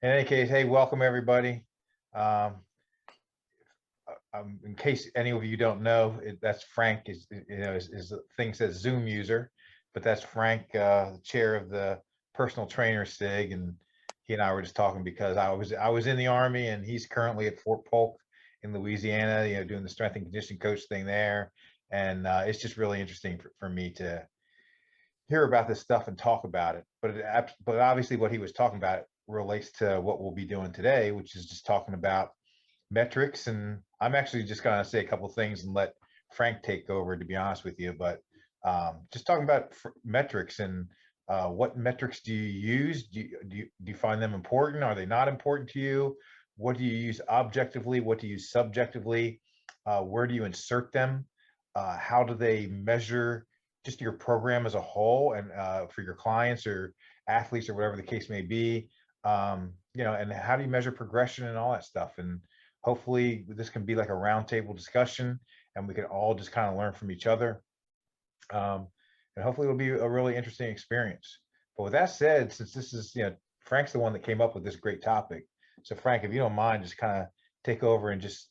In any case, hey, welcome everybody. Um, in case any of you don't know, that's Frank is the thing says Zoom user, but that's Frank, the chair of the personal trainer SIG, and he and I were just talking because I was in the Army and he's currently at Fort Polk in Louisiana, doing the strength and conditioning coach thing there, and it's just really interesting for me to hear about this stuff and talk about it. But obviously, what he was talking about relates to what we'll be doing today, which is just talking about metrics. And I'm actually just going to say a couple things and let Frank take over, to be honest with you. But just talking about metrics and what metrics do you use? Do you find them important? Are they not important to you? What do you use objectively? What do you use subjectively? Where do you insert them? How do they measure just your program as a whole, and for your clients or athletes or whatever the case may be? And how do you measure progression and all that stuff? And hopefully this can be like a roundtable discussion and we can all just kind of learn from each other. And hopefully it'll be a really interesting experience. But with that said, since this is, Frank's the one that came up with this great topic. So Frank, if you don't mind, just kind of take over and just,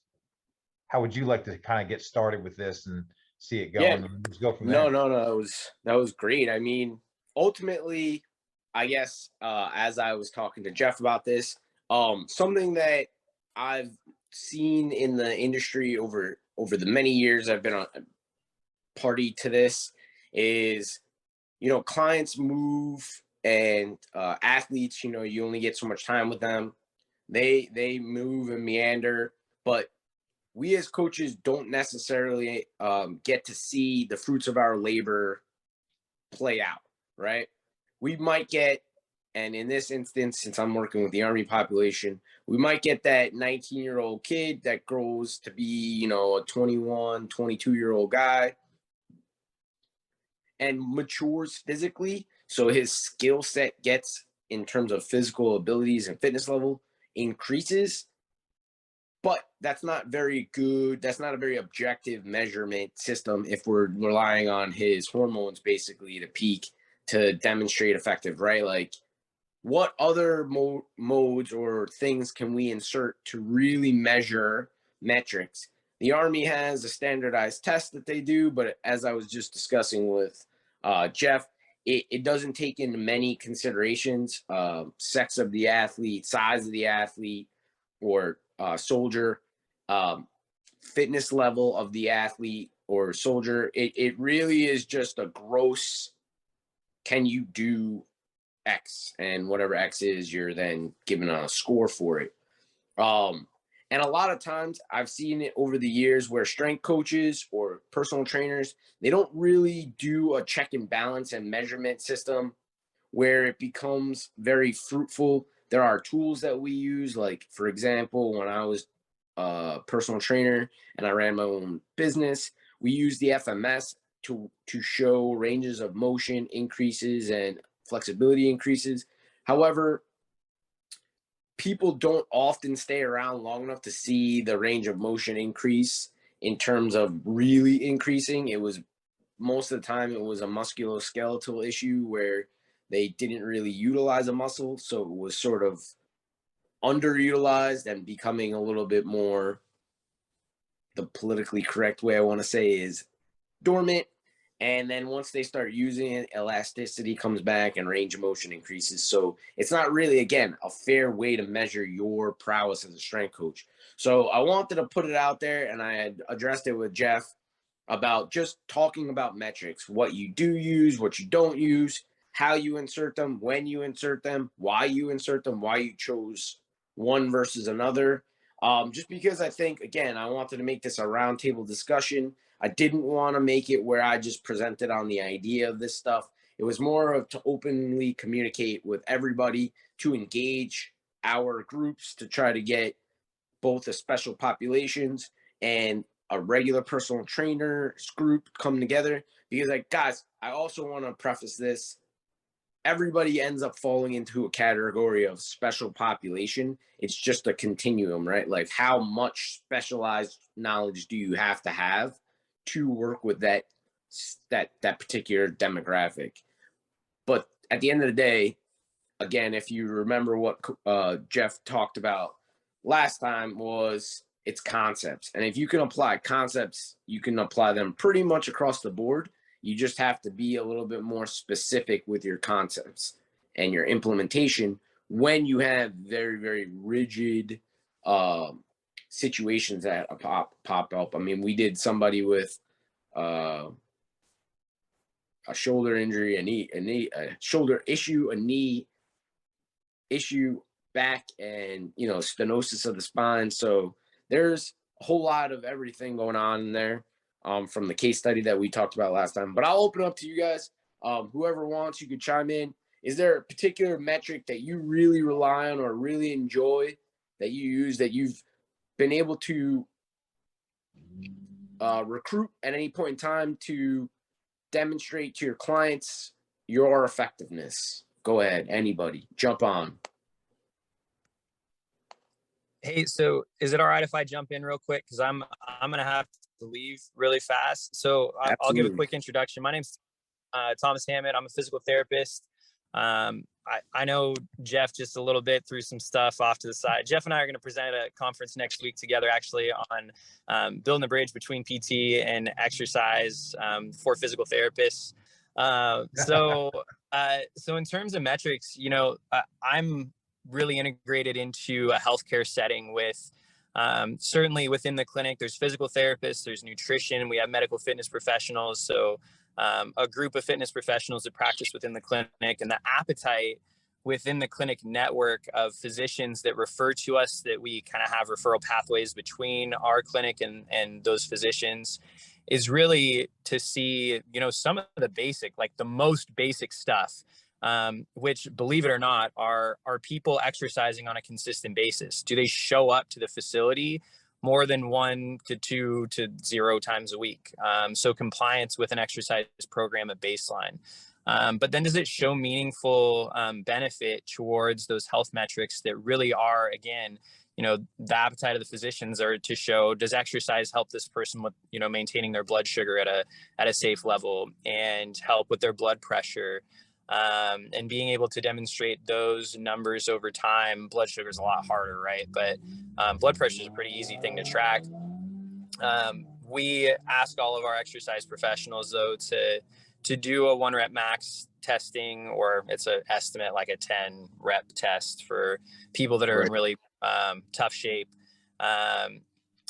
how would you like to kind of get started with this and see it Yeah, going and just go from no, there? no, no. That was great. I mean, ultimately, I guess as I was talking to Jeff about this, something that I've seen in the industry over the many years I've been a party to this is, clients move and athletes. You only get so much time with them. They move and meander, but we as coaches don't necessarily get to see the fruits of our labor play out, right? We might get, and in this instance, since I'm working with the Army population, we might get that 19-year-old kid that grows to be, a 21, 22-year-old guy and matures physically. So his skill set gets, in terms of physical abilities and fitness level, increases, but that's not very good. That's not a very objective measurement system if we're relying on his hormones basically to peak to demonstrate effective, right? Like, what other modes or things can we insert to really measure metrics? The Army has a standardized test that they do, but as I was just discussing with Jeff, it doesn't take into many considerations: sex of the athlete, size of the athlete, or soldier, um, fitness level of the athlete or soldier. It really is just a gross, can you do X? And whatever X is, you're then given a score for it. Um, and a lot of times I've seen it over the years where strength coaches or personal trainers, they don't really do a check and balance and measurement system where it becomes very fruitful. There are tools that we use, like, for example, when I was a personal trainer and I ran my own business, we used the FMS to show ranges of motion increases and flexibility increases. However, people don't often stay around long enough to see the range of motion increase in terms of really increasing. It was, most of the time, it was a musculoskeletal issue where they didn't really utilize a muscle, so it was sort of underutilized and becoming a little bit more, the politically correct way I want to say is, dormant. And then once they start using it, elasticity comes back and range of motion increases. So it's not really, again, a fair way to measure your prowess as a strength coach. So I wanted to put it out there, and I had addressed it with Jeff about just talking about metrics: what you do use, what you don't use, how you insert them, when you insert them, why you insert them, why you chose one versus another. Just because I think, again, I wanted to make this a roundtable discussion. I didn't want to make it where I just presented on the idea of this stuff. It was more of to openly communicate with everybody, to engage our groups, to try to get both the special populations and a regular personal trainers group come together. Because, like, guys, I also want to preface this: everybody ends up falling into a category of special population. It's just a continuum, right? Like, how much specialized knowledge do you have to work with that particular demographic? But at the end of the day, again, if you remember what Jeff talked about last time, was it's concepts. And if you can apply concepts, you can apply them pretty much across the board. You just have to be a little bit more specific with your concepts and your implementation when you have very, very rigid situations that pop up. I mean, we did somebody with a shoulder injury, a shoulder issue, a knee issue, back, and stenosis of the spine. So there's a whole lot of everything going on in there, from the case study that we talked about last time. But I'll open up to you guys. Whoever wants, you could chime in. Is there a particular metric that you really rely on or really enjoy that you use, that you've been able to recruit at any point in time to demonstrate to your clients your effectiveness? Go ahead, anybody, jump on. Hey, so is it all right if I jump in real quick? Because I'm gonna have to leave really fast. So I'll give a quick introduction. My name's Thomas Hammett. I'm a physical therapist. I know Jeff just a little bit through some stuff off to the side. Jeff and I are going to present at a conference next week together, actually, on building the bridge between PT and exercise for physical therapists. So in terms of metrics, I'm really integrated into a healthcare setting with certainly within the clinic, there's physical therapists, there's nutrition, we have medical fitness professionals. So a group of fitness professionals that practice within the clinic, and the appetite within the clinic network of physicians that refer to us, that we kind of have referral pathways between our clinic and those physicians, is really to see, some of the basic, like the most basic stuff, which, believe it or not, are people exercising on a consistent basis? Do they show up to the facility more than 1 to 2 to 0 times a week? So compliance with an exercise program at baseline. But then does it show meaningful benefit towards those health metrics that really are, again, the appetite of the physicians are to show, does exercise help this person with, maintaining their blood sugar at a safe level, and help with their blood pressure, and being able to demonstrate those numbers over time. Blood sugar is a lot harder, right? But blood pressure is a pretty easy thing to track. We ask all of our exercise professionals, though, to do a 1 rep max testing, or it's an estimate, like a 10 rep test for people that are in really tough shape,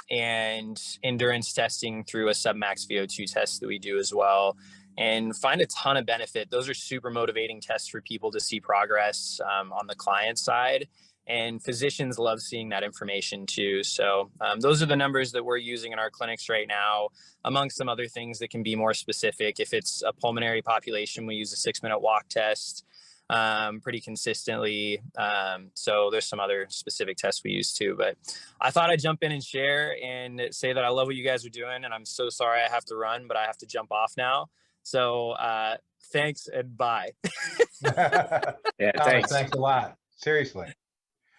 and endurance testing through a submax VO2 test that we do as well, and find a ton of benefit. Those are super motivating tests for people to see progress on the client side. And physicians love seeing that information too. So those are the numbers that we're using in our clinics right now, amongst some other things that can be more specific. If it's a pulmonary population, we use a 6-minute walk test pretty consistently. So there's some other specific tests we use too. But I thought I'd jump in and share and say that I love what you guys are doing. And I'm so sorry I have to run, but I have to jump off now. So thanks and bye. Yeah, Thomas, thanks a lot. Seriously.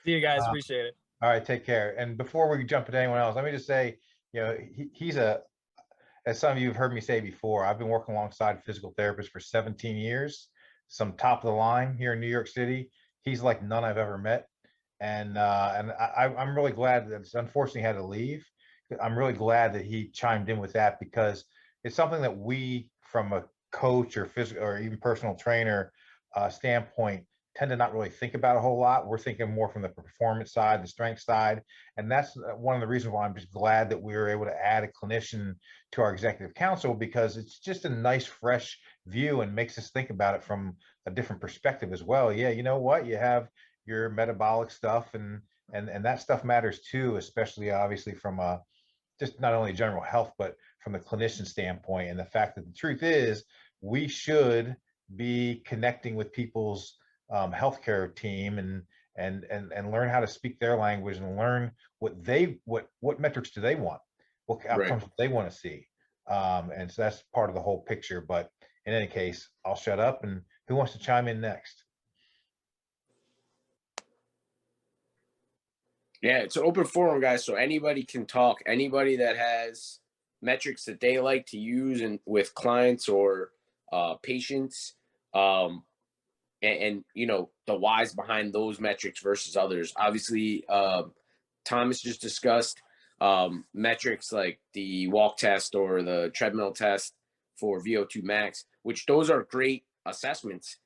See you guys. Appreciate it. All right, take care. And before we jump into anyone else, let me just say, he's as some of you have heard me say before, I've been working alongside physical therapists for 17 years, some top of the line here in New York City. He's like none I've ever met. And I'm really glad that, unfortunately, had to leave. I'm really glad that he chimed in with that, because it's something that we, from a coach or physical or even personal trainer standpoint, tend to not really think about a whole lot. We're thinking more from the performance side, the strength side. And that's one of the reasons why I'm just glad that we were able to add a clinician to our executive council, because it's just a nice, fresh view and makes us think about it from a different perspective as well. Yeah, you know what? You have your metabolic stuff, and that stuff matters too, especially obviously from just not only general health, but from the clinician standpoint. And the fact that the truth is, we should be connecting with people's healthcare team and learn how to speak their language, and learn what metrics do they want, what outcomes do they want to see, and so that's part of the whole picture. But in any case, I'll shut up, and who wants to chime in next? Yeah, it's an open forum, guys, so anybody can talk. Anybody that has metrics that they like to use with clients or patients, and you know, the whys behind those metrics versus others. Obviously, Thomas just discussed metrics like the walk test or the treadmill test for VO2 max, which those are great assessments.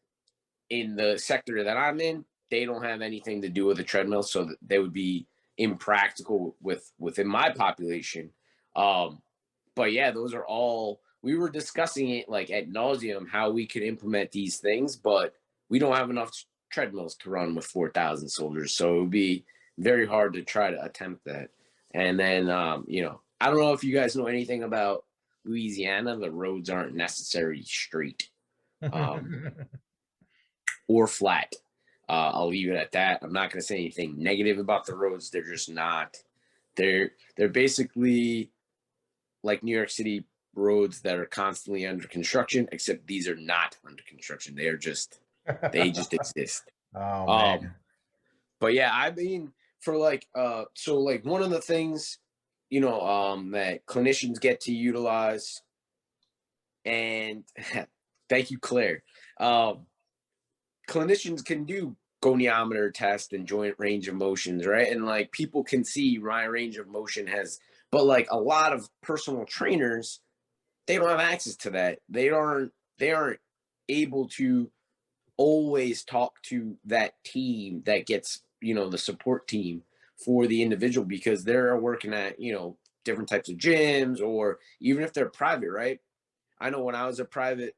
In the sector that I'm in, they don't have anything to do with the treadmill, so that they would be impractical within my population. But yeah, those are all, we were discussing it like ad nauseum how we could implement these things, but we don't have enough treadmills to run with 4,000 soldiers, so it would be very hard to try to attempt that. And then you know, I don't know if you guys know anything about Louisiana. The roads aren't necessarily straight or flat. I'll leave it at that. I'm not going to say anything negative about the roads. They're just not. They're basically like New York City roads that are constantly under construction, except these are not under construction. They just exist. Oh man. But yeah, I mean, for like so like one of the things, you know, that clinicians get to utilize, and thank you, Claire. Clinicians can do goniometer test and joint range of motions, right? And like people can see my range of motion has, but like a lot of personal trainers, they don't have access to that. They aren't able to always talk to that team that gets, you know, the support team for the individual, because they're working at, you know, different types of gyms, or even if they're private, right? I know when I was a private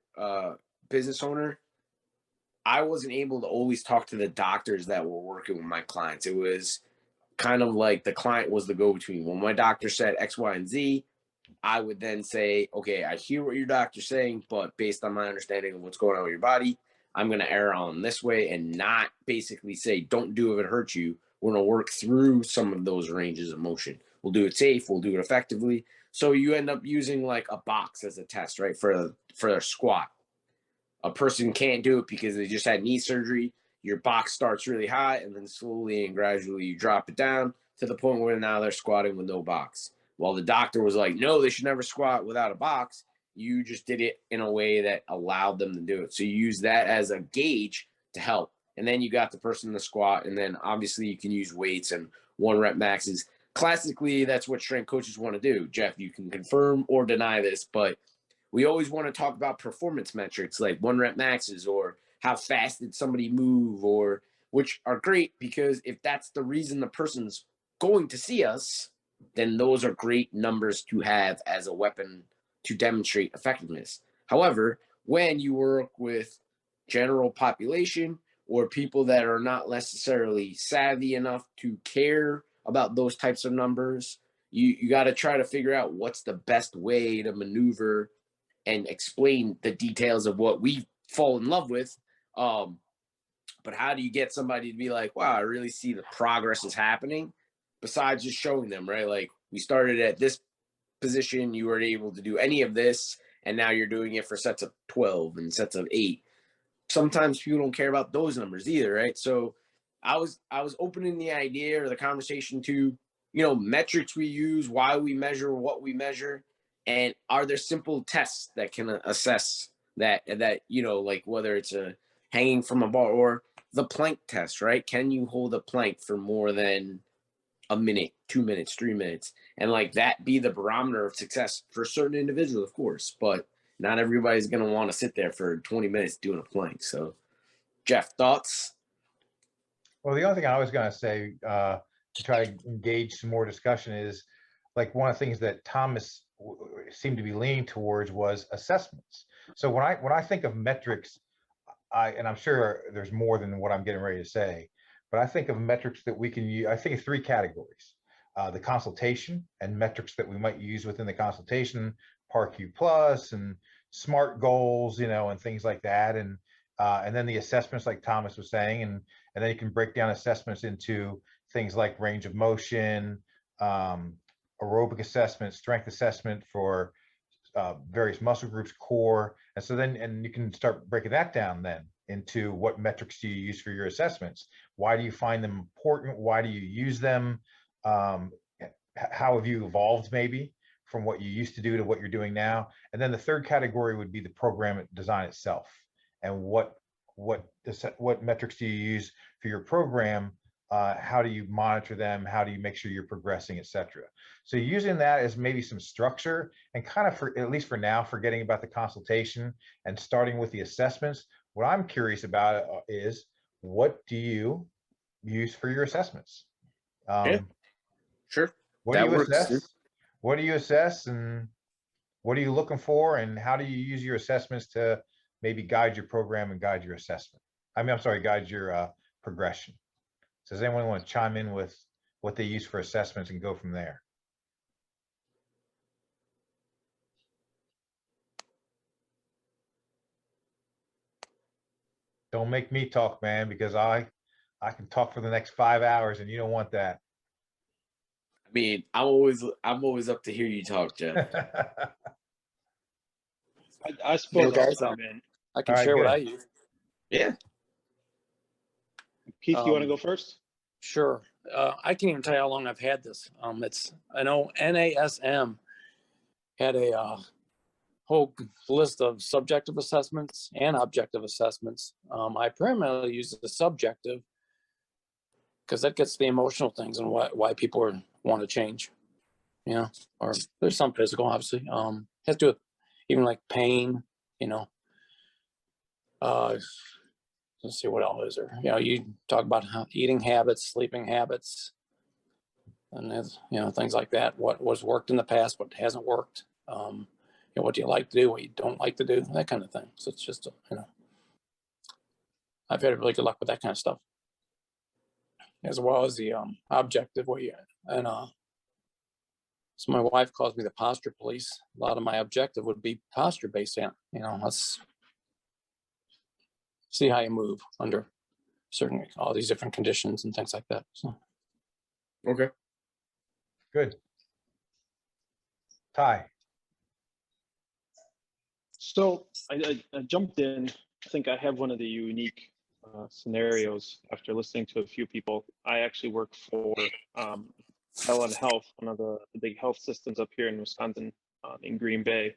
business owner, I wasn't able to always talk to the doctors that were working with my clients. It was kind of like the client was the go-between. When my doctor said X, Y, and Z, I would then say, okay, I hear what your doctor's saying, but based on my understanding of what's going on with your body, I'm going to err on this way and not basically say, don't do it if it hurts you. We're going to work through some of those ranges of motion. We'll do it safe. We'll do it effectively. So you end up using like a box as a test, right? For a squat. A person can't do it because they just had knee surgery. Your box starts really high, and then slowly and gradually you drop it down to the point where now they're squatting with no box. While the doctor was like, no, they should never squat without a box, you just did it in a way that allowed them to do it. So you use that as a gauge to help. And then you got the person in the squat, and then obviously you can use weights and 1 rep maxes. Classically, that's what strength coaches want to do. Jeff, you can confirm or deny this, but we always want to talk about performance metrics like 1 rep maxes, or how fast did somebody move, or which are great because if that's the reason the person's going to see us, then those are great numbers to have as a weapon to demonstrate effectiveness. However, when you work with general population or people that are not necessarily savvy enough to care about those types of numbers, you got to try to figure out what's the best way to maneuver and explain the details of what we fall in love with. But how do you get somebody to be like, wow, I really see the progress is happening, besides just showing them, right? Like, we started at this position, you weren't able to do any of this, and now you're doing it for sets of 12 and sets of 8. Sometimes people don't care about those numbers either, right? So I was opening the idea or the conversation to, you know, metrics we use, why we measure what we measure, and are there simple tests that can assess that, you know, like whether it's a hanging from a bar or the plank test, right? Can you hold a plank for more than a minute, 2 minutes, 3 minutes, and like that be the barometer of success for certain individuals, of course, but not everybody's going to want to sit there for 20 minutes doing a plank. So Jeff, thoughts? Well, the only thing I was going to say to try to engage some more discussion is, like, one of the things that Thomas seemed to be leaning towards was assessments. So when I think of metrics, and I'm sure there's more than what I'm getting ready to say, but I think of metrics that we can use. I think of 3 categories: the consultation and metrics that we might use within the consultation, PAR-Q plus and SMART goals, you know, and things like that, and then the assessments, like Thomas was saying, and then you can break down assessments into things like range of motion, aerobic assessment, strength assessment for various muscle groups, core. And so then, you can start breaking that down then into what metrics do you use for your assessments? Why do you find them important? Why do you use them? How have you evolved maybe from what you used to do to what you're doing now? And then the third category would be the program design itself, and what what metrics do you use for your program? How do you monitor them? How do you make sure you're progressing, etc.? So using that as maybe some structure and kind of, for at least for now, forgetting about the consultation and starting with the assessments. What I'm curious about is, what do you use for your assessments? Yeah, sure. What do That you works. assess? What do you assess, and what are you looking for, and how do you use your assessments to maybe guide your program and guide your assessment? I'm sorry, guide your progression. So does anyone want to chime in with what they use for assessments and go from there? Don't make me talk, man, because I can talk for the next 5 hours, and you don't want that. I mean, I'm always up to hear you talk, Jeff. I suppose Okay, I'll chime in. I can All right, share what good. I use. Yeah. Keith, you want to go first? Sure. I can't even tell you how long I've had this. I know NASM had a whole list of subjective assessments and objective assessments. I primarily use the subjective because that gets the emotional things and why people want to change. You know, or there's some physical, obviously. Has to do with even like pain. You know. Let's see, what else is there? You know, you talk about eating habits, sleeping habits, and you know, things like that. What was worked in the past, what hasn't worked. You know, what do you like to do, what you don't like to do, that kind of thing. So it's just, you know, I've had really good luck with that kind of stuff, as well as the objective and so my wife calls me the posture police. A lot of my objective would be posture based. You know, let's see how you move under certain, all these different conditions and things like that. So. Okay. Good. Ty. So I jumped in. I think I have one of the unique scenarios after listening to a few people. I actually work for Helen Health, one of the big health systems up here in Wisconsin, in Green Bay.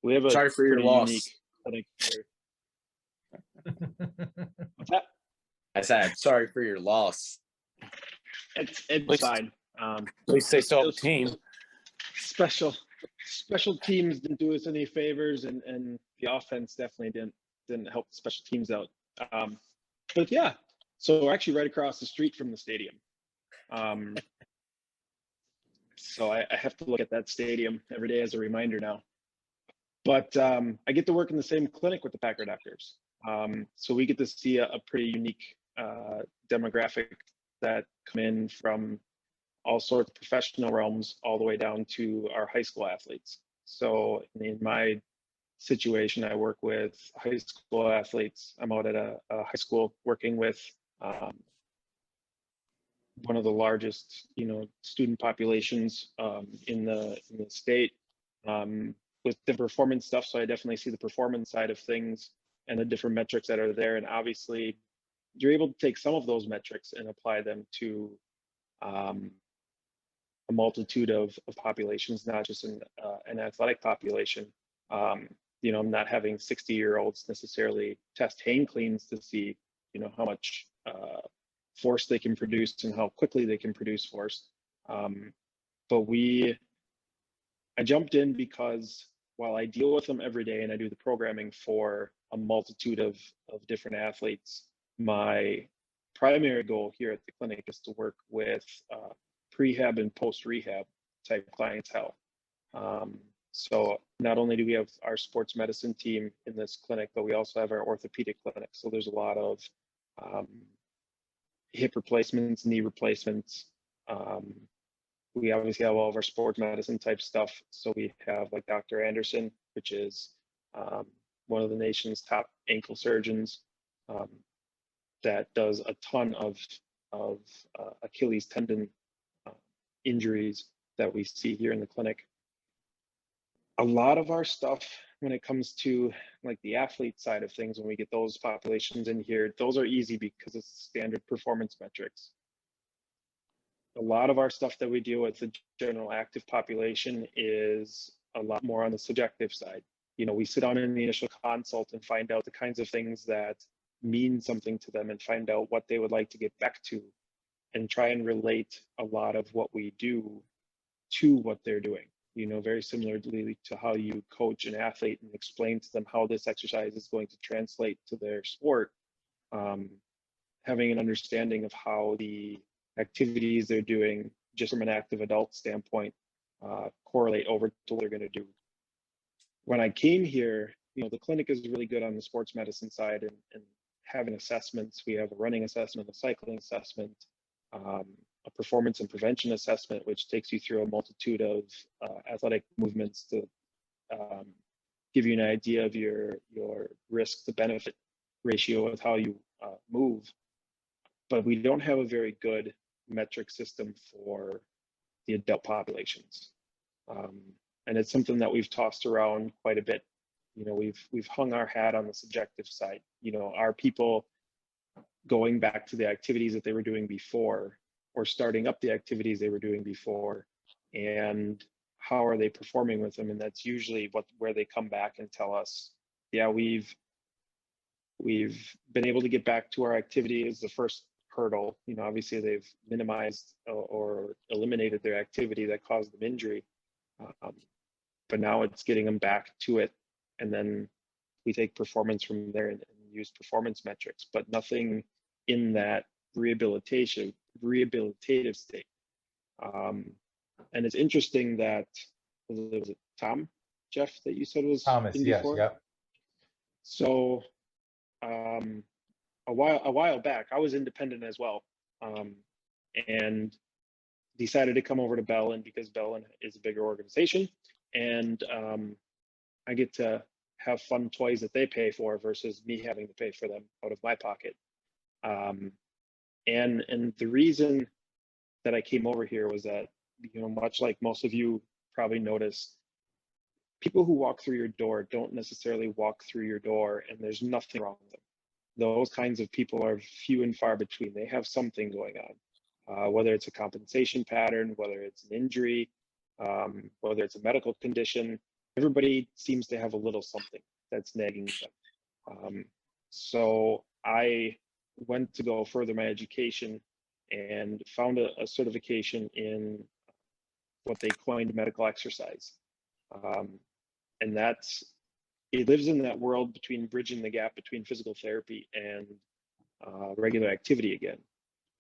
We have a Sorry for your pretty loss. unique clinic here. What's that? I said, sorry for your loss. It's fine. At least they still have a team. Special teams didn't do us any favors, and the offense definitely didn't help the special teams out. But yeah, so we're actually right across the street from the stadium. So I have to look at that stadium every day as a reminder now. But I get to work in the same clinic with the Packer doctors. So we get to see a pretty unique demographic that come in from all sorts of professional realms, all the way down to our high school athletes. So in my situation, I work with high school athletes. I'm out at a high school working with one of the largest, student populations in the state with the performance stuff. So I definitely see the performance side of things and the different metrics that are there. And obviously, you're able to take some of those metrics and apply them to a multitude of populations, not just an athletic population. Not having 60-year-olds necessarily test hang cleans to see, how much force they can produce and how quickly they can produce force. But I jumped in because while I deal with them every day and I do the programming for a multitude of different athletes, my primary goal here at the clinic is to work with prehab and post-rehab type clientele. So not only do we have our sports medicine team in this clinic, but we also have our orthopedic clinic. So there's a lot of hip replacements, knee replacements. We obviously have all of our sports medicine type stuff. So we have like Dr. Anderson, which is one of the nation's top ankle surgeons that does a ton of Achilles tendon injuries that we see here in the clinic. A lot of our stuff, when it comes to like the athlete side of things, when we get those populations in here, those are easy because it's standard performance metrics. A lot of our stuff that we deal with the general active population is a lot more on the subjective side. you know, we sit down in the initial consult and find out the kinds of things that mean something to them and find out what they would like to get back to, and try and relate a lot of what we do to what they're doing. You know, very similarly to how you coach an athlete and explain to them how this exercise is going to translate to their sport. Having an understanding of how the activities they're doing, just from an active adult standpoint, correlate over to what they're going to do. When I came here, you know, the clinic is really good on the sports medicine side and having assessments. We have a running assessment, a cycling assessment, a performance and prevention assessment, which takes you through a multitude of athletic movements to give you an idea of your risk to benefit ratio with how you move. But we don't have a very good metric system for the adult populations. And it's something that we've tossed around quite a bit. You know, we've hung our hat on the subjective side. You know, are people going back to the activities that they were doing before, or starting up the activities they were doing before, and how are they performing with them? And that's usually where they come back and tell us, yeah, we've been able to get back to our activity is the first hurdle. You know, obviously they've minimized or eliminated their activity that caused them injury, but now it's getting them back to it, and then we take performance from there and use performance metrics, but nothing in that rehabilitative state. And it's interesting that, was it Tom, Jeff, that you said was Thomas, in yes, before? yep. So a while back, I was independent as well, and decided to come over to Bellin because Bellin is a bigger organization, and I get to have fun toys that they pay for versus me having to pay for them out of my pocket. And the reason that I came over here was that, you know, much like most of you probably noticed, people who walk through your door don't necessarily walk through your door and there's nothing wrong with them. Those kinds of people are few and far between. They have something going on, whether it's a compensation pattern, whether it's an injury, whether it's a medical condition. Everybody seems to have a little something that's nagging them. So I went to go further my education and found a certification in what they coined medical exercise. And it lives in that world between bridging the gap between physical therapy and regular activity again.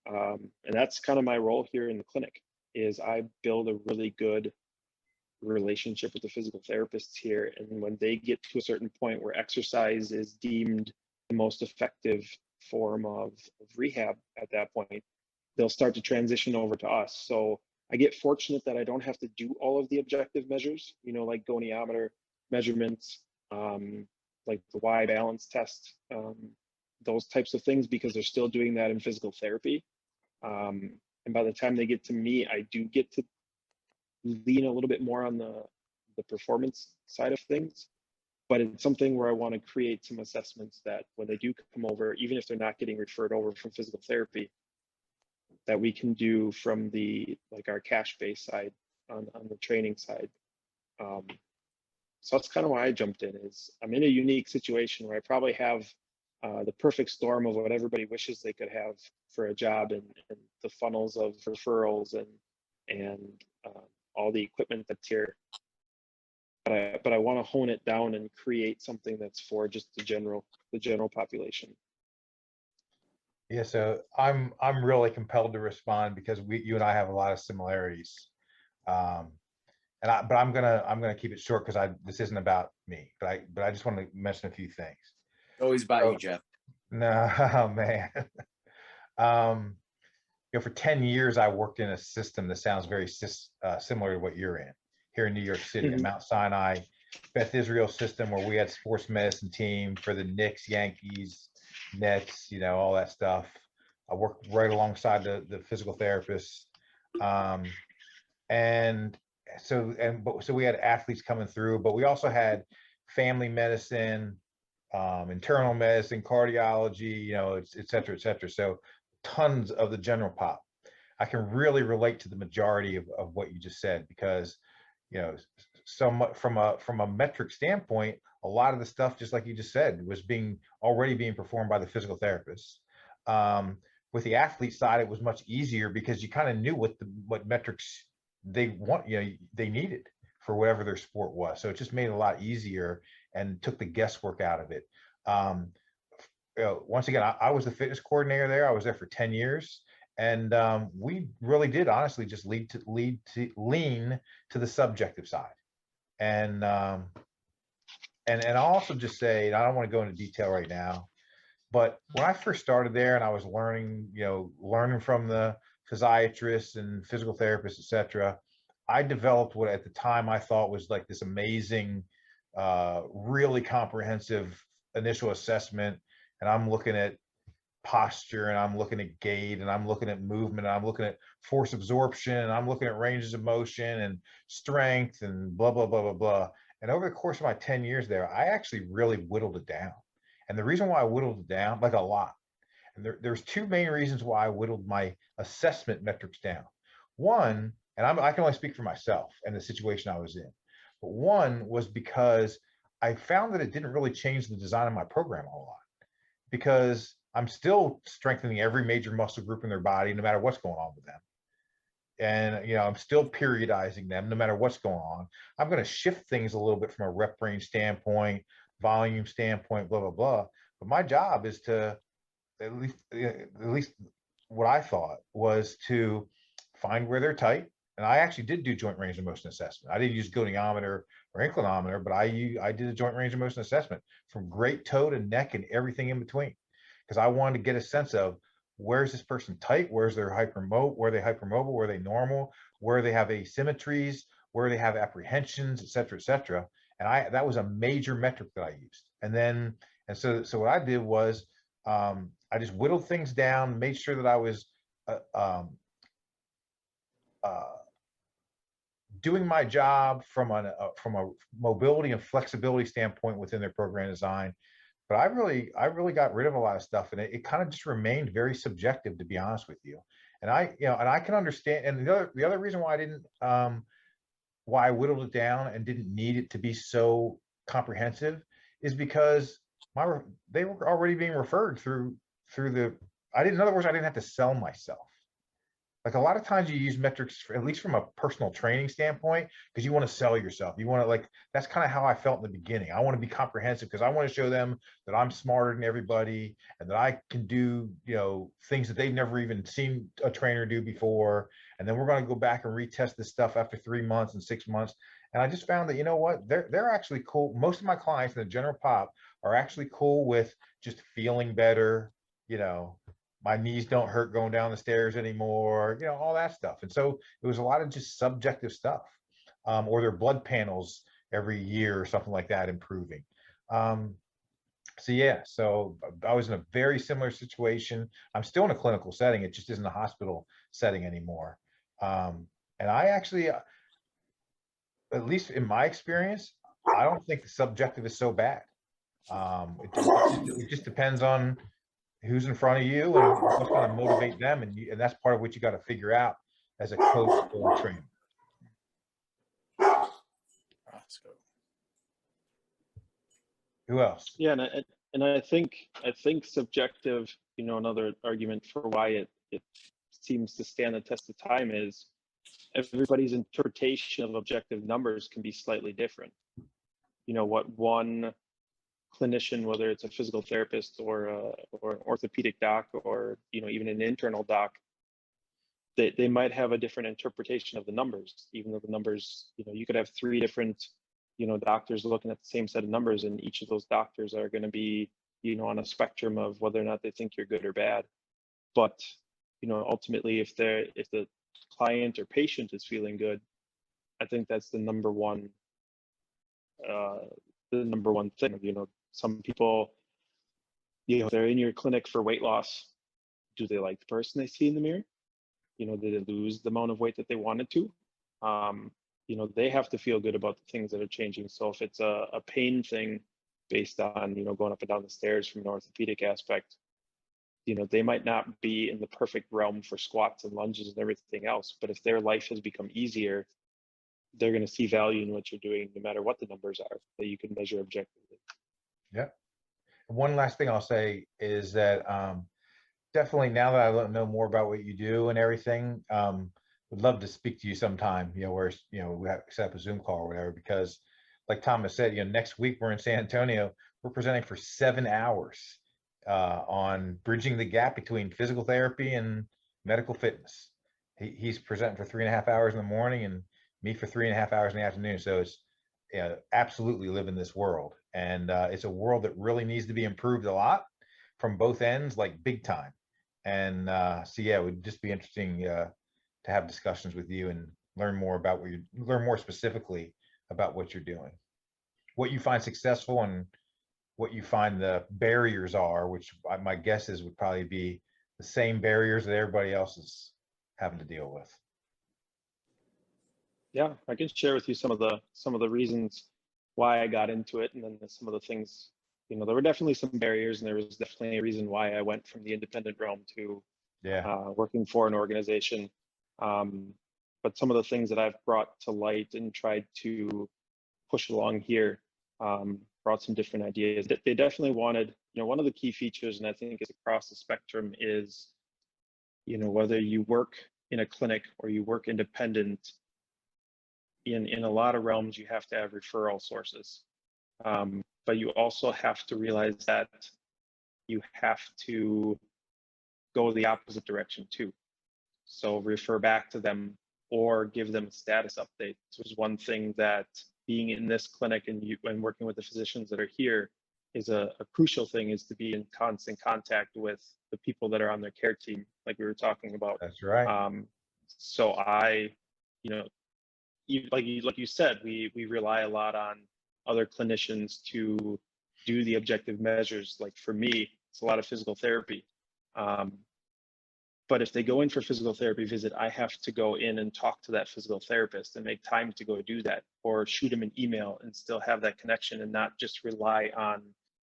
And that's kind of my role here in the clinic, is I build a really good relationship with the physical therapists here. And when they get to a certain point where exercise is deemed the most effective form of rehab at that point, they'll start to transition over to us. So I get fortunate that I don't have to do all of the objective measures, you know, like goniometer measurements, like the Y balance test, those types of things, because they're still doing that in physical therapy. And by the time they get to me, I do get to lean a little bit more on the performance side of things. But it's something where I want to create some assessments that when they do come over, even if they're not getting referred over from physical therapy, that we can do from our cash-based side on the training side. So that's kind of why I jumped in. Is I'm in a unique situation where I probably have the perfect storm of what everybody wishes they could have for a job, and the funnels of referrals and all the equipment that's here. But I want to hone it down and create something that's for just the general population. Yeah, so I'm really compelled to respond because you and I have a lot of similarities. But I'm gonna keep it short because this isn't about me. But I just want to mention a few things. Always about you, Jeff. No, man. You know, for 10 years I worked in a system that sounds very similar to what you're in here in New York City, Mm-hmm. a Mount Sinai Beth Israel system where we had sports medicine team for the Knicks, Yankees, Nets, you know, all that stuff. I worked right alongside the physical therapist. And so we had athletes coming through, but we also had family medicine, internal medicine, cardiology, you know, et cetera, et cetera. So tons of the general pop. I can really relate to the majority of what you just said because, you know, somewhat from a metric standpoint, a lot of the stuff, just like you just said, was already being performed by the physical therapists. With the athlete side, it was much easier because you kind of knew what metrics they needed for whatever their sport was. So it just made it a lot easier and took the guesswork out of it. Once again, I was the fitness coordinator there. I was there for 10 years. And we really did honestly just lean to the subjective side. And I'll also just say, I don't want to go into detail right now, but when I first started there and I was learning from the physiatrists and physical therapists, et cetera, I developed what at the time I thought was like this amazing, really comprehensive initial assessment. And I'm looking at posture, and I'm looking at gait, and I'm looking at movement, and I'm looking at force absorption, and I'm looking at ranges of motion and strength and blah, blah, blah, blah, blah. And over the course of my 10 years there, I actually really whittled it down. And the reason why I whittled it down, like a lot, and there's two main reasons why I whittled my assessment metrics down. One, and I can only speak for myself and the situation I was in, but one was because I found that it didn't really change the design of my program a whole lot, because I'm still strengthening every major muscle group in their body, no matter what's going on with them. And, I'm still periodizing them no matter what's going on. I'm going to shift things a little bit from a rep range standpoint, volume standpoint, blah, blah, blah. But my job is to, at least what I thought was to find where they're tight. And I actually did do joint range of motion assessment. I didn't use goniometer or inclinometer, but I did a joint range of motion assessment from great toe to neck and everything in between, because I wanted to get a sense of where's this person tight, where's their hypermobile, where are they hypermobile, where are they normal, where they have asymmetries, where they have apprehensions, et cetera, et cetera. And that was a major metric that I used. And so what I did was I just whittled things down, made sure that I was doing my job from a mobility and flexibility standpoint within their program design. But I really got rid of a lot of stuff, and it kind of just remained very subjective, to be honest with you. And I can understand. And the other reason why I didn't, why I whittled it down and didn't need it to be so comprehensive is because they were already being referred through the. In other words, I didn't have to sell myself. Like a lot of times you use metrics, at least from a personal training standpoint, because you want to sell yourself. You want to, that's kind of how I felt in the beginning. I want to be comprehensive because I want to show them that I'm smarter than everybody and that I can do, things that they've never even seen a trainer do before. And then we're going to go back and retest this stuff after 3 months and 6 months. And I just found that, you know what, they're actually cool. Most of my clients in the general pop are actually cool with just feeling better, my knees don't hurt going down the stairs anymore, all that stuff. And so it was a lot of just subjective stuff, or their blood panels every year or something like that improving. So I was in a very similar situation. I'm still in a clinical setting. It just isn't a hospital setting anymore. And I actually, at least in my experience, I don't think the subjective is so bad. It just depends on who's in front of you and what's going to motivate them, and that's part of what you got to figure out as a coach or a trainer. Who else? Yeah, and I think subjective, another argument for why it seems to stand the test of time is everybody's interpretation of objective numbers can be slightly different. What one clinician, whether it's a physical therapist or an orthopedic doc or even an internal doc, they might have a different interpretation of the numbers, even though the numbers, you could have 3 different doctors looking at the same set of numbers, and each of those doctors are going to be on a spectrum of whether or not they think you're good or bad. But ultimately, if the client or patient is feeling good, I think that's the number one thing. Some people, they're in your clinic for weight loss. Do they like the person they see in the mirror? Did they lose the amount of weight that they wanted to? They have to feel good about the things that are changing. So if it's a pain thing based on, going up and down the stairs from an orthopedic aspect, they might not be in the perfect realm for squats and lunges and everything else. But if their life has become easier, they're going to see value in what you're doing, no matter what the numbers are that you can measure objectively. Yeah. One last thing I'll say is that definitely now that I know more about what you do and everything, would love to speak to you sometime, where, we have to set up a Zoom call or whatever, because like Thomas said, next week we're in San Antonio, we're presenting for 7 hours on bridging the gap between physical therapy and medical fitness. He's presenting for 3.5 hours in the morning and me for 3.5 hours in the afternoon. So it's absolutely live in this world. And it's a world that really needs to be improved a lot from both ends, like big time. And so, yeah, it would just be interesting to have discussions with you and learn more specifically about what you're doing, what you find successful and what you find the barriers are, which my guess is would probably be the same barriers that everybody else is having to deal with. Yeah, I can share with you some of the reasons why I got into it, and then some of the things, there were definitely some barriers, and there was definitely a reason why I went from the independent realm to working for an organization. But some of the things that I've brought to light and tried to push along here brought some different ideas. They definitely wanted, one of the key features, and I think is across the spectrum, is, whether you work in a clinic or you work independent, in a lot of realms, you have to have referral sources. But you also have to realize that you have to go the opposite direction too. So refer back to them or give them a status update. So it's one thing that being in this clinic and working with the physicians that are here is a crucial thing, is to be in constant contact with the people that are on their care team, like we were talking about. That's right. So I, like you said, we rely a lot on other clinicians to do the objective measures. Like for me, it's a lot of physical therapy. But if they go in for a physical therapy visit, I have to go in and talk to that physical therapist and make time to go do that, or shoot them an email and still have that connection and not just rely on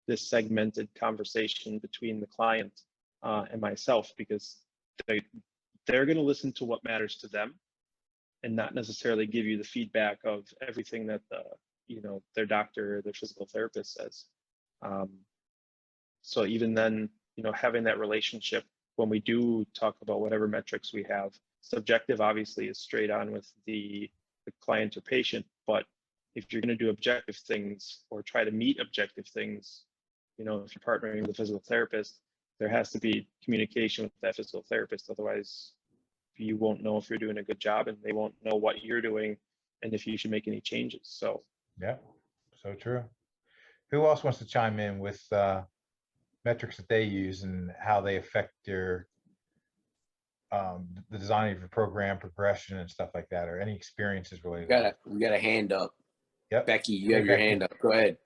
this segmented conversation between the client and myself, because they're going to listen to what matters to them and not necessarily give you the feedback of everything that their doctor or their physical therapist says. So even then, having that relationship when we do talk about whatever metrics we have, subjective obviously is straight on with the client or patient, but if you're going to do objective things or try to meet objective things, if you're partnering with a physical therapist, there has to be communication with that physical therapist. Otherwise, you won't know if you're doing a good job, and they won't know what you're doing and if you should make any changes. So yeah, so true. Who else wants to chime in with metrics that they use and how they affect your the design of your program progression and stuff like that, or any experiences related? We got a hand up. Yep. Becky, you have your hand up. Go ahead.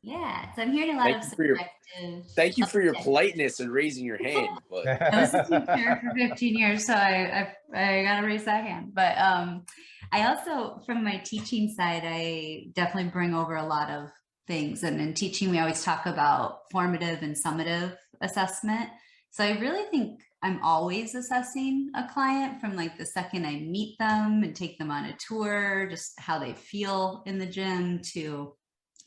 Yeah, so I'm hearing a lot of subjective. Thank you for your politeness and raising your hand. But I was a teacher for 15 years, so I got to raise that hand. But I also, from my teaching side, I definitely bring over a lot of things. And in teaching, we always talk about formative and summative assessment. So I really think I'm always assessing a client from like the second I meet them and take them on a tour, just how they feel in the gym, to,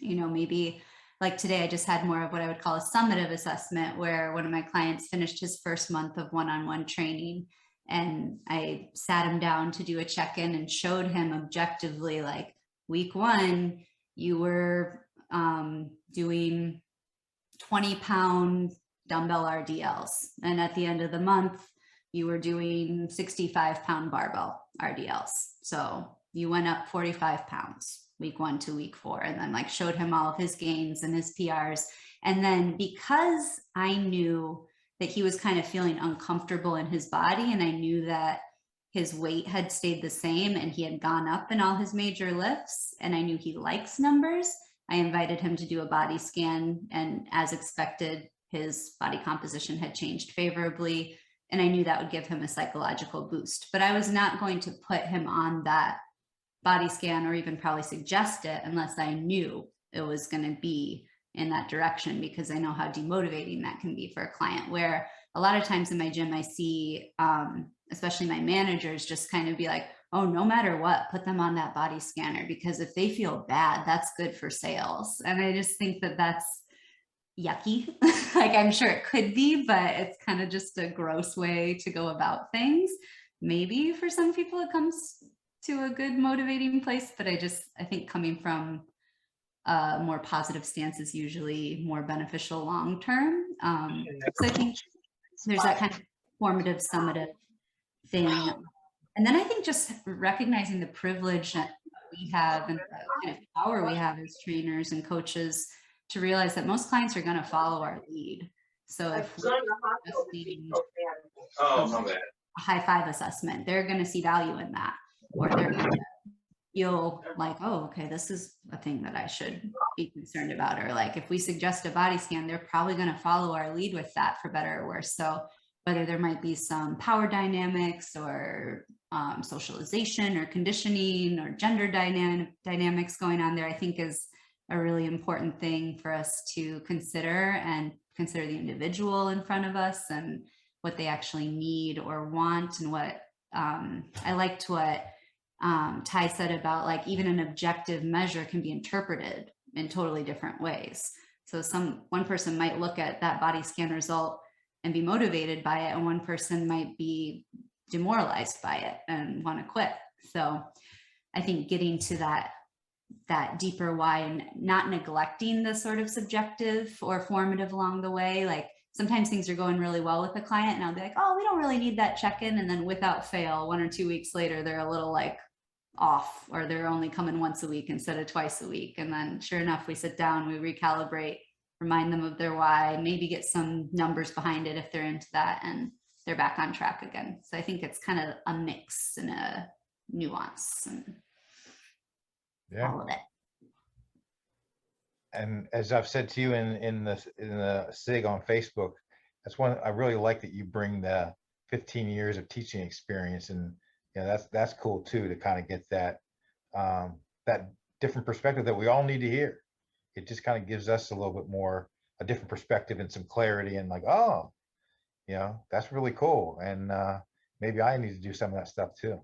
maybe like today I just had more of what I would call a summative assessment, where one of my clients finished his first month of one-on-one training, and I sat him down to do a check-in and showed him objectively, like, week 1, you were doing 20-pound dumbbell RDLs. And at the end of the month, you were doing 65-pound barbell RDLs. So you went up 45 pounds, week 1 to week 4, and then like showed him all of his gains and his PRs. And then because I knew that he was kind of feeling uncomfortable in his body, and I knew that his weight had stayed the same and he had gone up in all his major lifts, and I knew he likes numbers, I invited him to do a body scan, and as expected, his body composition had changed favorably, and I knew that would give him a psychological boost. But I was not going to put him on that body scan or even probably suggest it unless I knew it was going to be in that direction, because I know how demotivating that can be for a client, where a lot of times in my gym I see, especially my managers, just kind of be like, oh, no matter what, put them on that body scanner, because if they feel bad, that's good for sales. And I just think that that's yucky. Like, I'm sure it could be, but it's kind of just a gross way to go about things. Maybe for some people it comes to a good motivating place, but I think coming from a more positive stance is usually more beneficial long term. So I think there's that kind of formative, summative thing. And then I think just recognizing the privilege that we have and the kind of power we have as trainers and coaches to realize that most clients are going to follow our lead. So if we're suggesting a high five assessment, they're going to see value in that, or they're going to feel like, oh, okay, this is a thing that I should be concerned about. Or like, if we suggest a body scan, they're probably going to follow our lead with that, for better or worse. So whether there might be some power dynamics or socialization or conditioning or gender dynamics going on there, I think is a really important thing for us to consider, and consider the individual in front of us and what they actually need or want. And what I liked what Ty said about, like, even an objective measure can be interpreted in totally different ways. So one person might look at that body scan result and be motivated by it, and one person might be demoralized by it and want to quit. So I think getting to that deeper why, and not neglecting the sort of subjective or formative along the way. Like, sometimes things are going really well with a client and I'll be like, oh, we don't really need that check-in. And then without fail, 1 or 2 weeks later, they're a little like off, or they're only coming once a week instead of twice a week. And then sure enough, we sit down, we recalibrate, remind them of their why, maybe get some numbers behind it if they're into that, and they're back on track again. So I think it's kind of a mix and a nuance and all of it. And as I've said to you in the SIG on Facebook, that's one I really like, that you bring the 15 years of teaching experience, and that's cool too, to kind of get that that different perspective that we all need to hear. It just kind of gives us a little bit more, a different perspective and some clarity, and like, oh, that's really cool. And maybe I need to do some of that stuff too.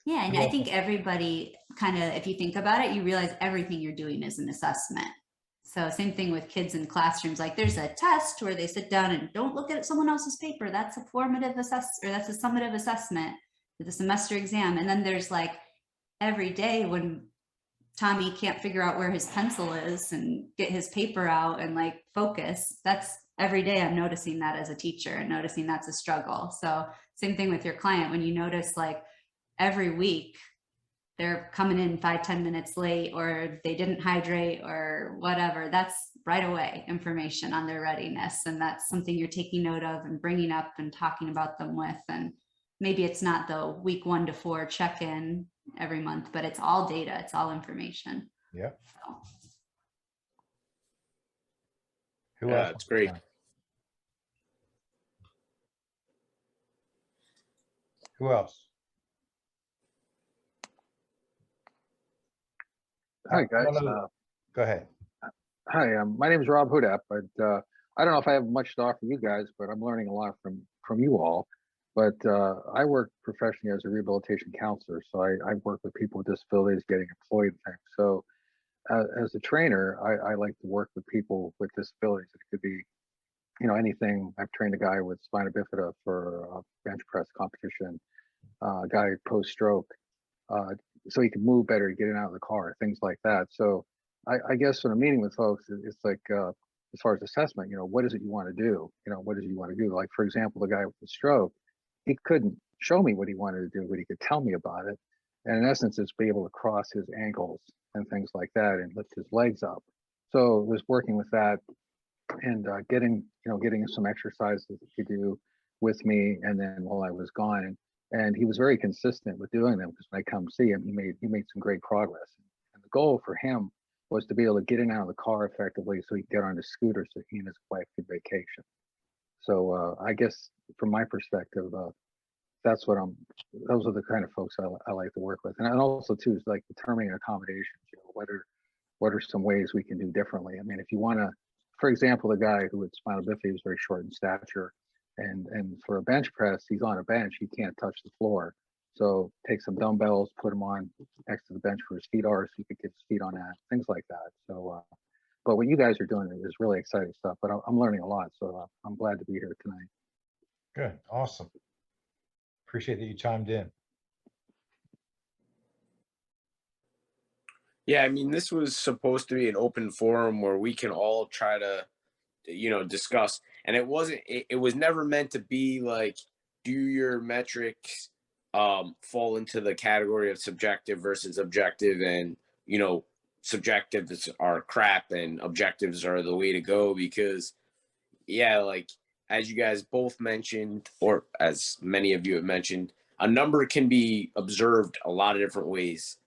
Yeah, and I think everybody kind of, if you think about it, you realize everything you're doing is an assessment. So same thing with kids in classrooms, like there's a test where they sit down and don't look at someone else's paper. That's a formative assessment, or that's a summative assessment for the semester exam. And then there's like every day when Tommy can't figure out where his pencil is and get his paper out and like focus, that's every day I'm noticing that as a teacher, and noticing that's a struggle. So same thing with your client, when you notice like every week they're coming in 5-10 minutes late, or they didn't hydrate or whatever, that's right away information on their readiness. And that's something you're taking note of and bringing up and talking about them with. And maybe it's not the week 1 to 4 check-in every month, but it's all data, it's all information. Yeah. So. Who else? That's great. Who else? Hi guys. Go ahead. Hi, my name is Rob Hudap, but I don't know if I have much to offer you guys, but I'm learning a lot from you all. But I work professionally as a rehabilitation counselor, so I work with people with disabilities getting employed and things. So as a trainer, I like to work with people with disabilities. It could be, anything. I've trained a guy with spina bifida for a bench press competition, a guy post-stroke, so he can move better, get in and out of the car, things like that. So I guess when I'm meeting with folks, it's like, as far as assessment, what is it you want to do? What is it you want to do? Like, for example, the guy with the stroke, he couldn't show me what he wanted to do, but he could tell me about it. And in essence, it's be able to cross his ankles and things like that and lift his legs up. So it was working with that and getting some exercises that he could do with me. And then while I was gone, and he was very consistent with doing them, because when I come see him, he made some great progress. And the goal for him was to be able to get in and out of the car effectively, so he could get on his scooter, so he and his wife could vacation. So I guess from my perspective, those are the kind of folks I like to work with. And also too, is like determining accommodations, what are some ways we can do differently? I mean, if you want to, for example, the guy who had spinal bifida was very short in stature, and for a bench press, he's on a bench, he can't touch the floor. So take some dumbbells, put them on next to the bench where his feet are, so you could get his feet on that, things like that. So, but what you guys are doing is really exciting stuff. But I'm learning a lot, so I'm glad to be here tonight. Good, awesome. Appreciate that you chimed in. Yeah, I mean, this was supposed to be an open forum where we can all try to, discuss. And it wasn't, it was never meant to be like, do your metrics fall into the category of subjective versus objective, and, subjectives are crap and objectives are the way to go. Because, yeah, like, as you guys both mentioned, or as many of you have mentioned, a number can be observed a lot of different ways.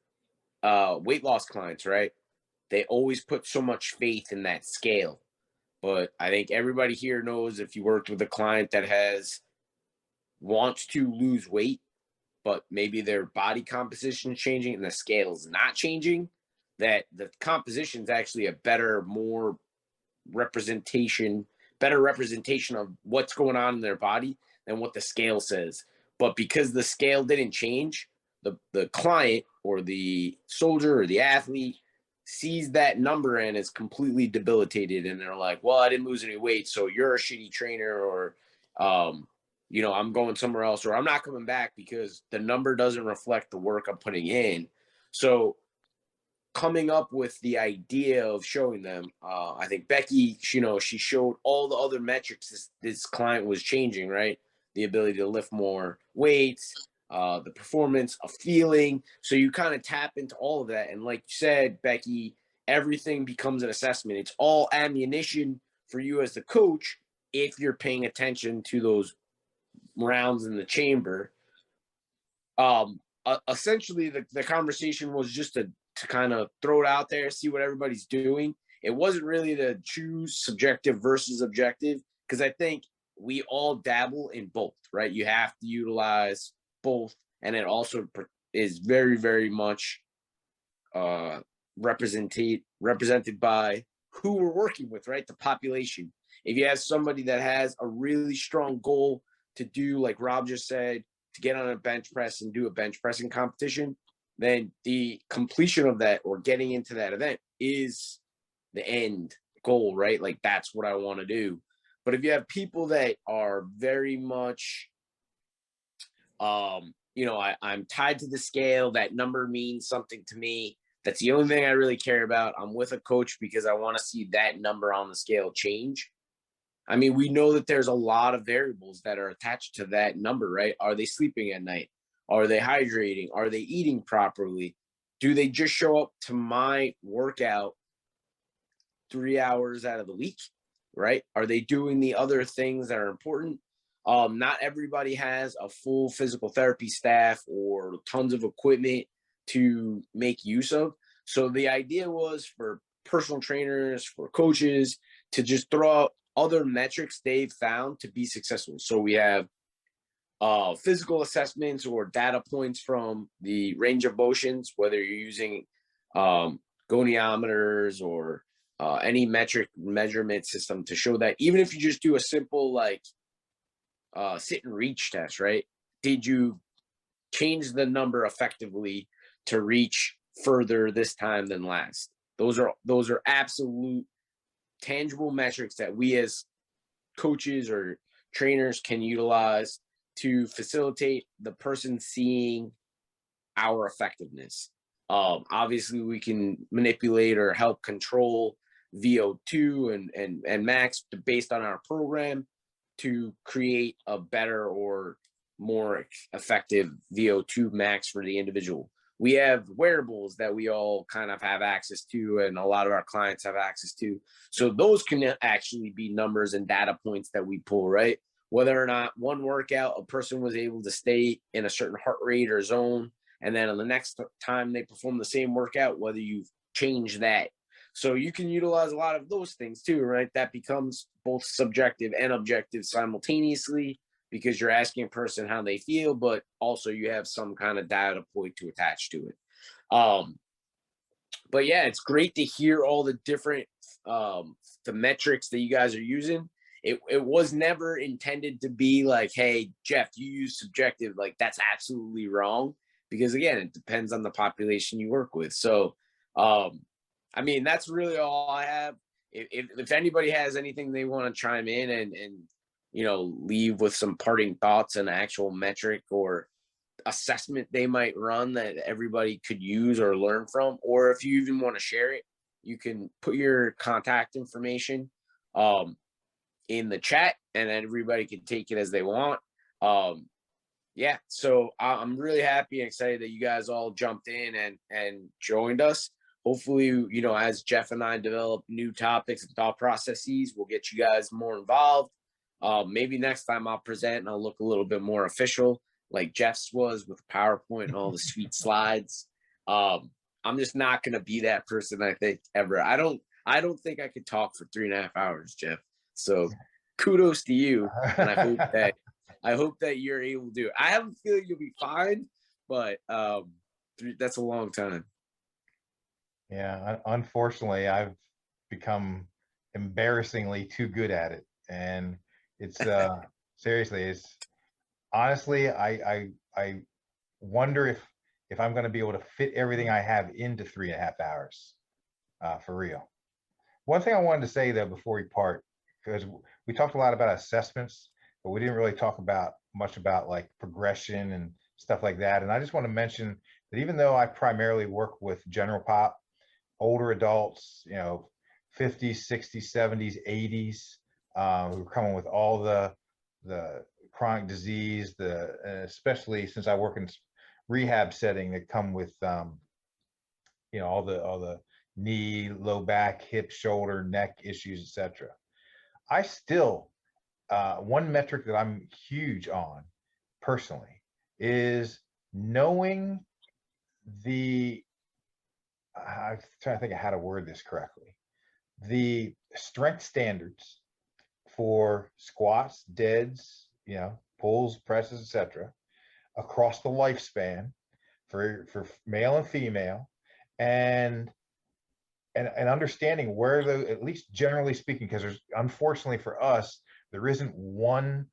Weight loss clients, right? They always put so much faith in that scale. But I think everybody here knows, if you worked with a client that wants to lose weight, but maybe their body composition is changing and the scale is not changing, that the composition is actually a better representation of what's going on in their body than what the scale says. But because the scale didn't change, the client or the soldier or the athlete sees that number and is completely debilitated, and they're like, well, I didn't lose any weight, so you're a shitty trainer, or I'm going somewhere else, or I'm not coming back because the number doesn't reflect the work I'm putting in. So coming up with the idea of showing them, I think Becky, she showed all the other metrics this client was changing, right? The ability to lift more weights, the performance, a feeling. So you kind of tap into all of that. And like you said, Becky, everything becomes an assessment. It's all ammunition for you as the coach if you're paying attention to those rounds in the chamber. Essentially, the conversation was just to kind of throw it out there, see what everybody's doing. It wasn't really to choose subjective versus objective, because I think we all dabble in both, right? You have to utilize both, and it also is very, very much represented by who we're working with, right? The population. If you have somebody that has a really strong goal to do, like Rob just said, to get on a bench press and do a bench pressing competition, then the completion of that or getting into that event is the end goal, right? Like, that's what I want to do. But if you have people that are very much, I'm tied to the scale, that number means something to me, that's the only thing I really care about. I'm with a coach because I want to see that number on the scale change. I mean, we know that there's a lot of variables that are attached to that number, right? Are they sleeping at night? Are they hydrating? Are they eating properly? Do they just show up to my workout 3 hours out of the week, right? Are they doing the other things that are important? Not everybody has a full physical therapy staff or tons of equipment to make use of. So the idea was for personal trainers, for coaches, to just throw out other metrics they've found to be successful. So we have physical assessments or data points from the range of motions, whether you're using goniometers or any metric measurement system, to show that even if you just do a simple like sit and reach test, right? Did you change the number effectively to reach further this time than last? Those are absolute tangible metrics that we as coaches or trainers can utilize to facilitate the person seeing our effectiveness. Obviously, we can manipulate or help control VO2 and max based on our program to create a better or more effective VO2 max for the individual. We have wearables that we all kind of have access to, and a lot of our clients have access to. So those can actually be numbers and data points that we pull, right? Whether or not one workout, a person was able to stay in a certain heart rate or zone, and then on the next time they perform the same workout, whether you've changed that. So you can utilize a lot of those things too, right? That becomes both subjective and objective simultaneously, because you're asking a person how they feel, but also you have some kind of data point to attach to it. But yeah, it's great to hear all the different the metrics that you guys are using. it was never intended to be like, hey, Jeff, you use subjective, like that's absolutely wrong. Because again, it depends on the population you work with. So, I mean, that's really all I have. If anybody has anything they want to chime in and leave with some parting thoughts and actual metric or assessment they might run that everybody could use or learn from, or if you even want to share it, you can put your contact information in the chat, and everybody can take it as they want. Yeah, so I'm really happy and excited that you guys all jumped in and joined us. Hopefully, as Jeff and I develop new topics and thought processes, we'll get you guys more involved. Maybe next time I'll present and I'll look a little bit more official, like Jeff's was with PowerPoint and all the sweet slides. I'm just not going to be that person, I think, ever. I don't think I could talk for 3.5 hours, Jeff. So kudos to you, and I hope that you're able to do it. I have a feeling you'll be fine, but that's a long time. Yeah, unfortunately, I've become embarrassingly too good at it, and it's seriously, it's honestly, I wonder if I'm going to be able to fit everything I have into 3.5 hours, for real. One thing I wanted to say though before we part, because we talked a lot about assessments, but we didn't really talk much about like progression and stuff like that. And I just want to mention that even though I primarily work with general pop, older adults, 50s, 60s, 70s, 80s, who are coming with all the chronic disease, especially since I work in rehab setting, that come with all the knee, low back, hip, shoulder, neck issues, etc. I still, one metric that I'm huge on personally is knowing I'm trying to think of how to word this correctly, the strength standards for squats, deads, pulls, presses, etc., across the lifespan for male and female, and understanding where at least generally speaking, because there's, unfortunately for us, there isn't one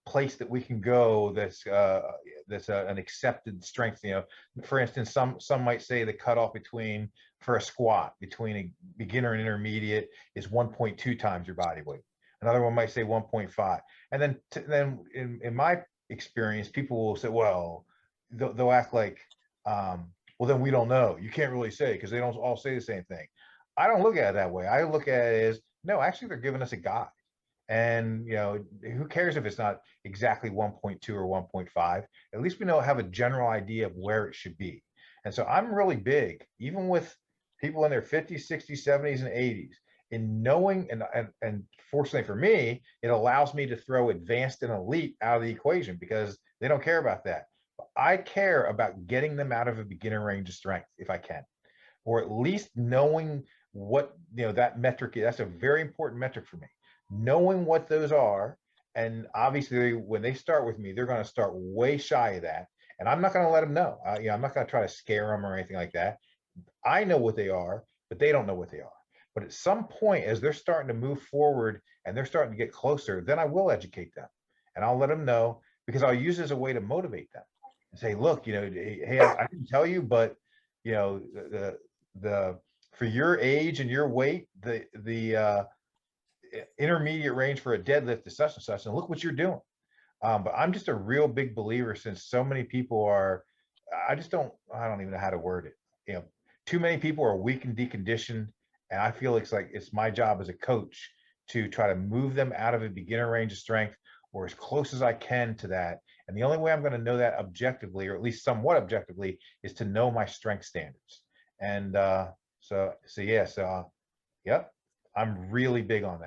place that we can go that's an accepted strength. For instance, some might say the cutoff for a squat between a beginner and intermediate is 1.2 times your body weight. Another one might say 1.5. And then in my experience, people will say, well, they'll act like, well, then we don't know. You can't really say, because they don't all say the same thing. I don't look at it that way. I look at it as, no, actually they're giving us a guide. And who cares if it's not exactly 1.2 or 1.5? At least we have a general idea of where it should be. And so I'm really big, even with people in their 50s, 60s, 70s, and 80s, in knowing, and fortunately for me, it allows me to throw advanced and elite out of the equation, because they don't care about that. I care about getting them out of a beginner range of strength if I can, or at least knowing what that metric is. That's a very important metric for me, knowing what those are. And obviously when they start with me, they're going to start way shy of that, and I'm not going to let them know. I'm not going to try to scare them or anything like that. I know what they are, but they don't know what they are. But at some point, as they're starting to move forward and they're starting to get closer, then I will educate them, and I'll let them know, because I'll use it as a way to motivate them and say, look, hey, I can tell you, but the for your age and your weight, the intermediate range for a deadlift is such and such, and look what you're doing. But I'm just a real big believer, since so many people are, I don't even know how to word it. Too many people are weak and deconditioned, and I feel it's my job as a coach to try to move them out of a beginner range of strength, or as close as I can to that. And the only way I'm going to know that objectively, or at least somewhat objectively, is to know my strength standards. And yep, I'm really big on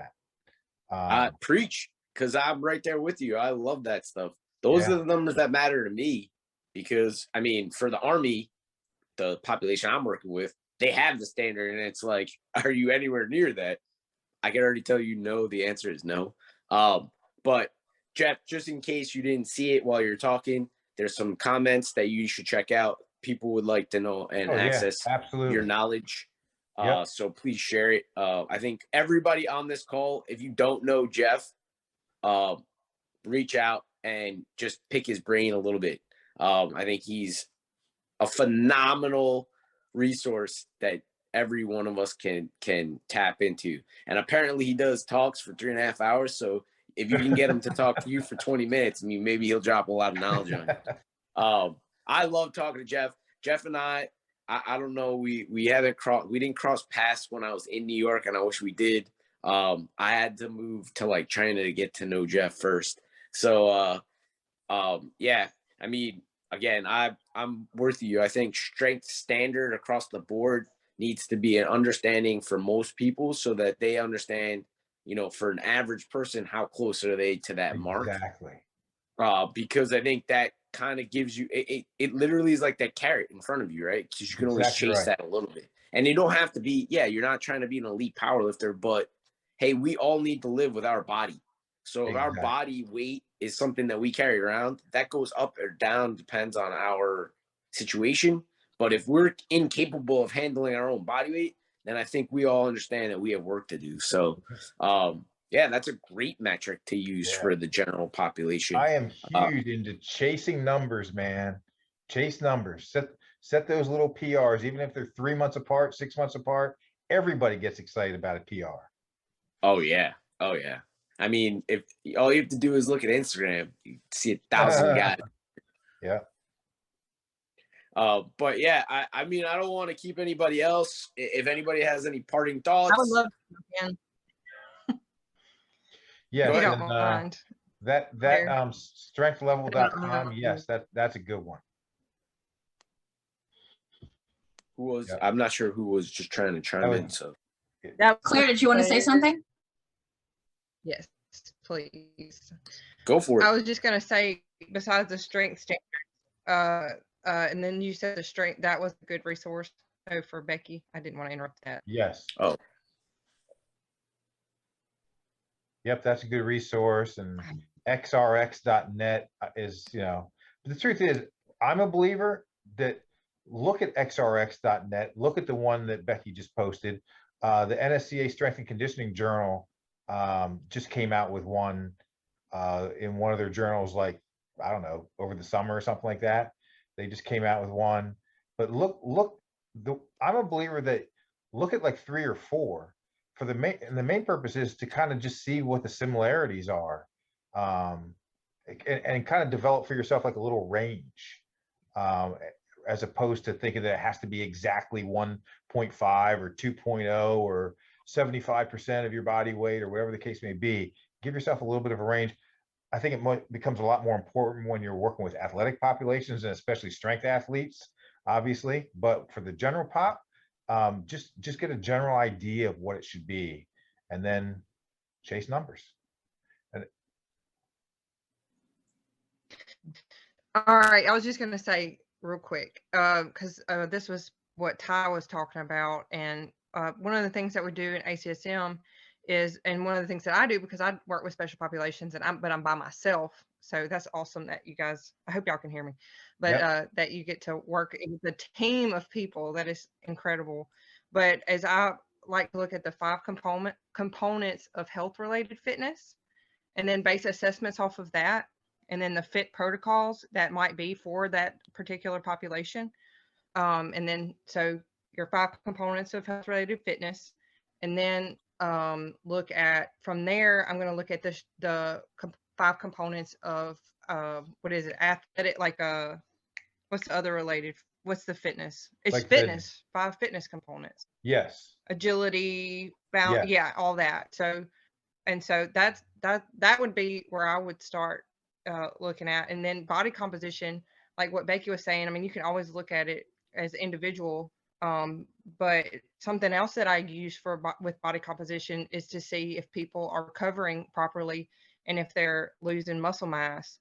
that. Preach, because I'm right there with you. I love that stuff. Those are the numbers that matter to me, because I mean, for the Army, the population I'm working with, they have the standard, and it's like, are you anywhere near that? I can already tell you no. The answer is no. But Jeff, just in case you didn't see it while you're talking, there's some comments that you should check out. People would like to know and access your knowledge. So please share it. I think everybody on this call, if you don't know Jeff, reach out and just pick his brain a little bit. I think he's a phenomenal resource that every one of us can tap into. And apparently he does talks for 3.5 hours. So if you can get him to talk to you for 20 minutes, I mean, maybe he'll drop a lot of knowledge on you. I love talking to Jeff. Jeff and I don't know, we didn't cross paths when I was in New York, and I wish we did. I had to move to like China to get to know Jeff first. So yeah, I mean, again, I'm with you. I think strength standard across the board needs to be an understanding for most people, so that they understand, you know, for an average person, how close are they to that mark? Exactly. Because I think that kind of gives you it literally is like that carrot in front of you, right? Because you can always chase that a little bit. And you don't have to be, you're not trying to be an elite powerlifter, but hey, we all need to live with our body. So if our body weight is something that we carry around, that goes up or down, depends on our situation. But if we're incapable of handling our own body weight, then I think we all understand that we have work to do. So yeah, that's a great metric to use for the general population. I am huge into chasing numbers, man. Chase numbers. Set those little PRs, even if they're 3 months apart, 6 months apart. Everybody gets excited about a PR. Oh yeah. Oh yeah. I mean, if all you have to do is look at Instagram, you see 1,000 guys. Yeah. But yeah, I mean, I don't want to keep anybody else. If anybody has any parting thoughts, I would love to again. Yes, you don't mind. that strengthlevel.com. Yes, that's a good one. Who was? I'm not sure who was just trying to chime in. So, Claire, did you want to say something? Yes, please. Go for it. I was just gonna say, besides the strength standard, and then you said the strength, that was a good resource. So for Becky, I didn't want to interrupt that. Yes. Oh. Yep, that's a good resource. And xrx.net is, you know, the truth is, I'm a believer that look at xrx.net, look at the one that Becky just posted. The NSCA Strength and Conditioning Journal just came out with one in one of their journals, like, I don't know, over the summer or something like that. They just came out with one. But I'm a believer that look at like 3 or 4 for the main purpose is to kind of just see what the similarities are, and kind of develop for yourself like a little range, as opposed to thinking that it has to be exactly 1.5 or 2.0 or 75% of your body weight or whatever the case may be. Give yourself a little bit of a range. I think it becomes a lot more important when you're working with athletic populations, and especially strength athletes, obviously. But for the general pop, just get a general idea of what it should be, and then chase numbers. All right, I was just going to say real quick, because this was what Ty was talking about, and one of the things that we do in ACSM is, and one of the things that I do, because I work with special populations, and but I'm by myself, so that's awesome that you guys, I hope y'all can hear me, but that you get to work with a team of people. That is incredible. But as I like to look at the 5 components of health-related fitness, and then base assessments off of that, and then the fit protocols that might be for that particular population. And then, so your 5 components of health-related fitness, and then look at, from there, I'm going to look at the 5 components of, what is it, athletic, like, what's the other related, what's the fitness? It's like fitness, 5 fitness components. Yes. Agility, balance, yeah, all that. So, and so that would be where I would start looking at. And then body composition, like what Becky was saying, I mean, you can always look at it as individual, but something else that I use with body composition is to see if people are recovering properly and if they're losing muscle mass.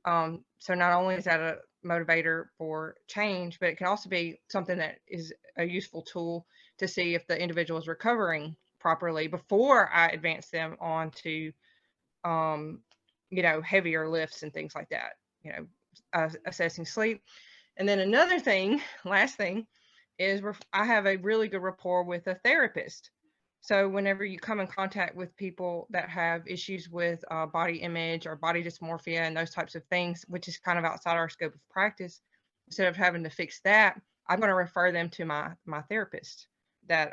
So not only is that a motivator for change, but it can also be something that is a useful tool to see if the individual is recovering properly before I advance them on to, you know, heavier lifts and things like that, you know, assessing sleep. And then another thing, last thing, is I have a really good rapport with a therapist. So whenever you come in contact with people that have issues with body image or body dysmorphia and those types of things, which is kind of outside our scope of practice, instead of having to fix that, I'm going to refer them to my therapist that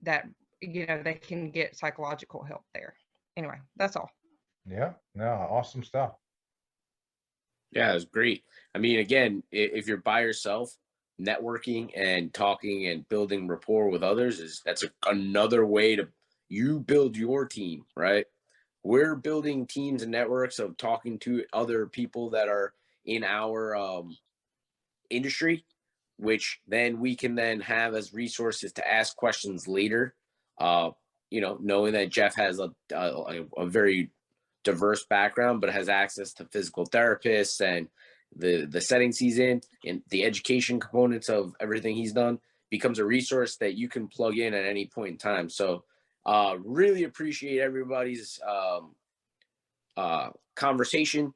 that they can get psychological help there. Anyway, that's all. Yeah, no, awesome stuff. Yeah, it was great. I mean, again, if you're by yourself, networking and talking and building rapport with others that's another way to you build your team, right? We're building teams and networks of talking to other people that are in our industry, which then we can then have as resources to ask questions later. Knowing that Jeff has a very diverse background, but has access to physical therapists and the settings he's in and the education components of everything he's done becomes a resource that you can plug in at any point in time. So really appreciate everybody's conversation,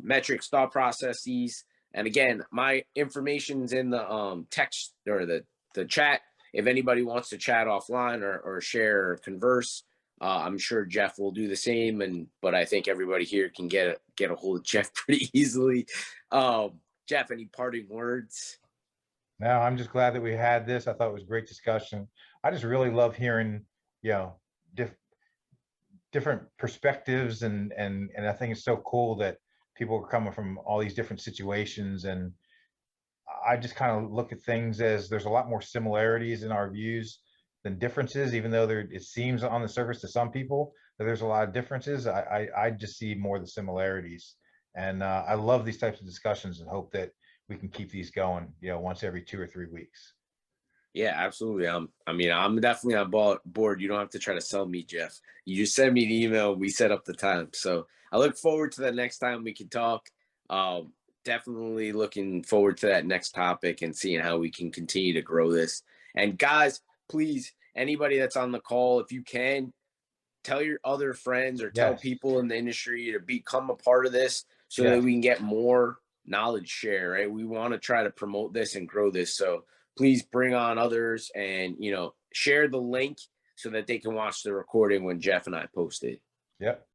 metrics, thought processes. And again, my information's in the text or the chat. If anybody wants to chat offline or share or converse, I'm sure Jeff will do the same. But I think everybody here can get a hold of Jeff pretty easily. Jeff, any parting words? No, I'm just glad that we had this. I thought it was a great discussion. I just really love hearing, different perspectives, and I think it's so cool that people are coming from all these different situations. And I just kind of look at things as there's a lot more similarities in our views than differences, even though it seems on the surface to some people that there's a lot of differences. I just see more of the similarities, and I love these types of discussions and hope that we can keep these going, once every 2 or 3 weeks. Yeah, absolutely. I'm definitely on board. You don't have to try to sell me, Jeff. You just send me the email. We set up the time. So I look forward to the next time we can talk. Definitely looking forward to that next topic and seeing how we can continue to grow this. And guys, please, anybody that's on the call, if you can, tell your other friends or tell people in the industry to become a part of this so that we can get more knowledge share, right? We want to try to promote this and grow this. So please bring on others and, share the link so that they can watch the recording when Jeff and I post it. Yep.